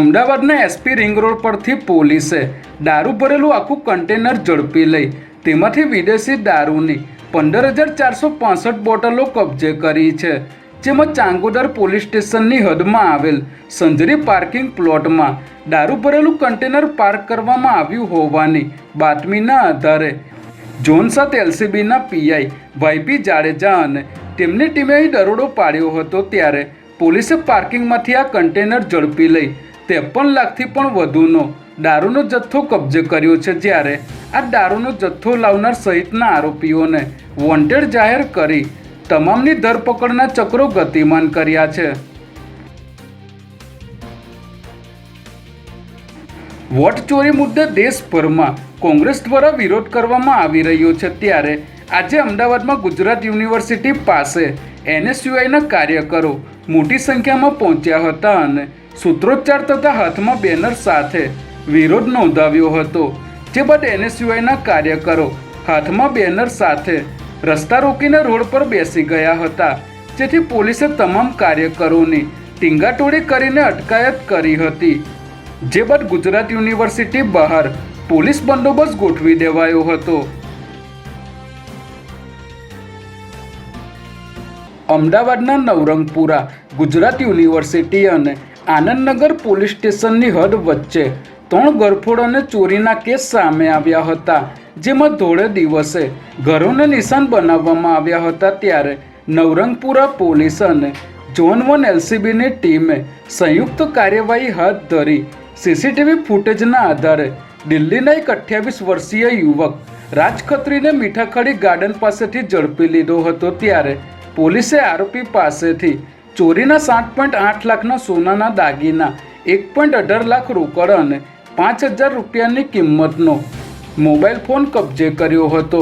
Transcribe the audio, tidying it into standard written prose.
અમદાવાદના SP ring road પરથી પોલીસે દારૂ ભરેલું આખું કન્ટેનર ઝડપી લઈ તેમાંથી વિદેશી દારૂની 15,465 બોટલો કબજે કરી છે, જેમાં ચાંગોદર પોલીસ સ્ટેશનની હદમાં આવેલ સંજરી પાર્કિંગ પ્લોટમાં દારૂ ભરેલું કન્ટેનર પાર્ક કરવામાં આવ્યું હોવાની બાતમીના આધારે ઝોન 7 એલસીબીના પીઆઈ વાયપી જાડેજા અને તેમની ટીમે દરોડો પાડ્યો હતો, ત્યારે પોલીસે પાર્કિંગમાંથી આ કન્ટેનર ઝડપી લઈ 53 લાખથી પણ વધુનો દારૂનો જથ્થો કબજે કર્યો છે, જ્યારે આ દારૂનો જથ્થો લાવનાર સહિતના આરોપીઓને વોન્ટેડ જાહેર કરી તમામની ધરપકડના ચક્રો ગતિમાન કર્યા છે। વોટ ચોરી મુદ્દે દેશભરમાં કોંગ્રેસ દ્વારા વિરોધ કરવામાં આવી રહ્યો છે, ત્યારે આજે અમદાવાદમાં ગુજરાત યુનિવર્સિટી પાસે એનએસયુઆઈના કાર્યકરો મોટી સંખ્યામાં પહોંચ્યા હતા અને સૂત્રોચ્ચાર તથા હાથમાં બેનર સાથે વિરોધ નોંધાવ્યો હતો, જે બાદ એનએસયુઆઈના કાર્યકરો હાથમાં બેનર સાથે રસ્તા રોકીને રોડ પર બેસી ગયા હતા, જેથી પોલીસે તમામ કાર્યકરોની ટીંગાટોળી કરીને અટકાયત કરી હતી, જે બાદ ગુજરાત યુનિવર્સિટી બહાર પોલીસ બંદોબસ્ત ગોઠવી દેવાયો હતો। અમદાવાદના નવરંગપુરા ગુજરાત યુનિવર્સિટી અને આનંદનગર પોલીસ સ્ટેશનની હદ વચ્ચે 3 ગરફોડ અને ચોરીના કેસ સામે આવ્યા હતા, જેમાં ધોળે દિવસે ઘરોને નિશાન બનાવવામાં આવ્યા હતા, ત્યારે નવરંગપુરા પોલીસ અને ઝોન 1 એલસીબીની ટીમે સંયુક્ત કાર્યવાહી હાથ ધરી સીસીટીવી ફૂટેજના આધારે દિલ્હીના એક 28 વર્ષીય યુવક રાજ ખત્રીને મીઠાખાડી ગાર્ડન પાસેથી ઝડપી લીધો હતો, ત્યારે પોલીસે આરોપી પાસેથી ચોરીના 7.8 લાખના સોનાના દાગીના, 1.18 લાખ રોકડ અને 5,000 રૂપિયાની કિંમતનો મોબાઈલ ફોન કબજે કર્યો હતો।